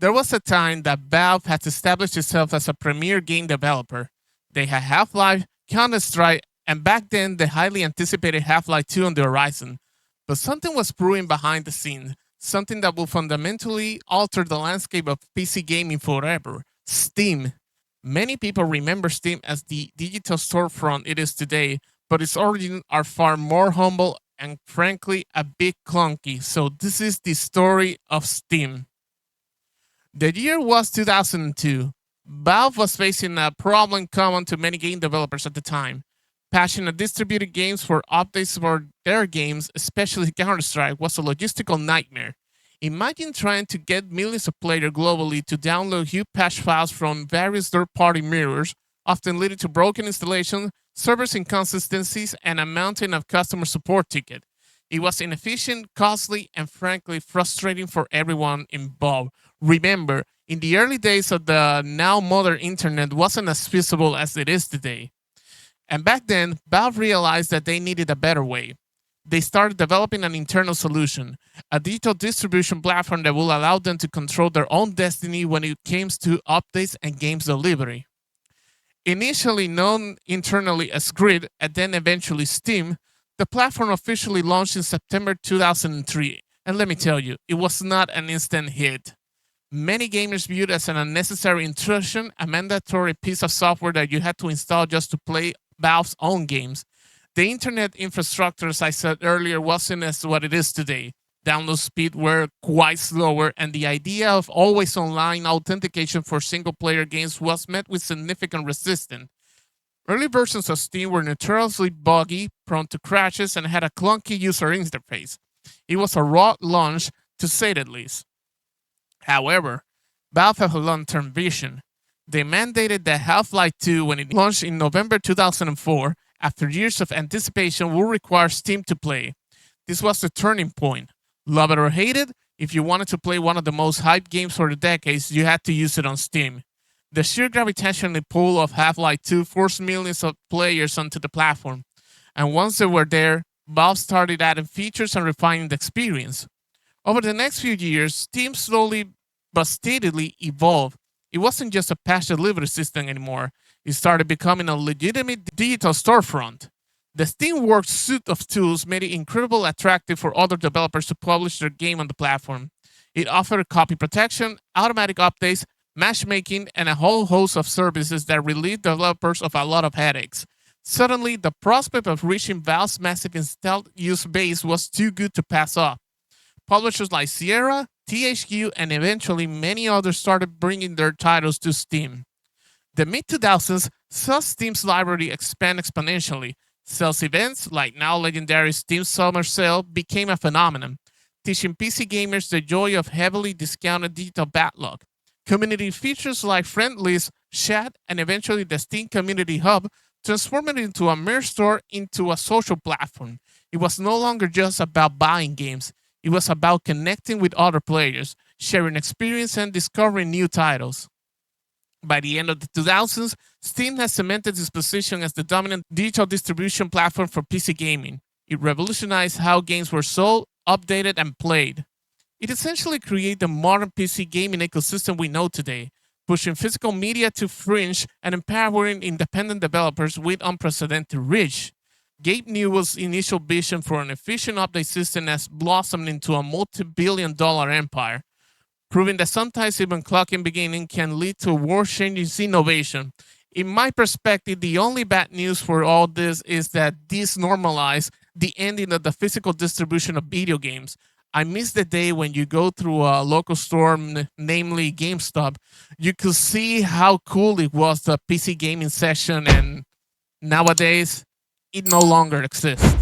There was a time that Valve had established itself as a premier game developer. They had Half-Life, Counter-Strike, and back then the highly anticipated Half-Life 2 on the horizon. But something was brewing behind the scenes, something that will fundamentally alter the landscape of PC gaming forever. Steam. Many people remember Steam as the digital storefront it is today, but its origins are far more humble and frankly a bit clunky. So this is the story of Steam. The year was 2002. Valve was facing a problem common to many game developers at the time. Passionate distributed games for updates for their games, especially Counter-Strike, was a logistical nightmare. Imagine trying to get millions of players globally to download huge patch files from various third-party mirrors, often leading to broken installations, servers inconsistencies, and a mountain of customer support tickets. It was inefficient, costly, and frankly frustrating for everyone involved. Remember, in the early days of the now modern internet wasn't as feasible as it is today. And back then, Valve realized that they needed a better way. They started developing an internal solution, a digital distribution platform that will allow them to control their own destiny when it came to updates and games delivery. Initially known internally as Grid and then eventually Steam, the platform officially launched in September 2003. And let me tell you, it was not an instant hit. Many gamers viewed it as an unnecessary intrusion, a mandatory piece of software that you had to install just to play Valve's own games. The internet infrastructure, as I said earlier, wasn't as what it is today. Download speed were quite slower, and the idea of always online authentication for single player games was met with significant resistance. Early versions of Steam were notoriously buggy, prone to crashes, and had a clunky user interface. It was a raw launch, to say the least. However, Valve had a long-term vision. They mandated that Half-Life 2, when it launched in November 2004, after years of anticipation, would require Steam to play. This was the turning point. Love it or hate it, if you wanted to play one of the most hyped games for the decades, you had to use it on Steam. The sheer gravitational pull of Half-Life 2 forced millions of players onto the platform. And once they were there, Valve started adding features and refining the experience. Over the next few years, Steam slowly but steadily evolved. It wasn't just a patch delivery system anymore. It started becoming a legitimate digital storefront. The Steamworks suite of tools made it incredibly attractive for other developers to publish their game on the platform. It offered copy protection, automatic updates, matchmaking, and a whole host of services that relieved developers of a lot of headaches. Suddenly, the prospect of reaching Valve's massive installed use base was too good to pass up. Publishers like Sierra, THQ, and eventually many others started bringing their titles to Steam. The mid-2000s saw Steam's library expand exponentially. Sales events, like now legendary Steam Summer Sale, became a phenomenon, teaching PC gamers the joy of heavily discounted digital backlog. Community features like friend lists, chat, and eventually the Steam Community Hub transformed it into a mere store into a social platform. It was no longer just about buying games. It was about connecting with other players, sharing experience, and discovering new titles. By the end of the 2000s, Steam has cemented its position as the dominant digital distribution platform for PC gaming. It revolutionized how games were sold, updated, and played. It essentially created the modern PC gaming ecosystem we know today, pushing physical media to fringe and empowering independent developers with unprecedented reach. Gabe Newell's initial vision for an efficient update system has blossomed into a multi-billion-dollar empire, proving that sometimes even clocking beginning can lead to world-changing innovation. In my perspective, the only bad news for all this is that this normalized the ending of the physical distribution of video games. I miss the day when you go through a local store, namely GameStop, you could see how cool it was, the PC gaming section, and nowadays, it no longer exists.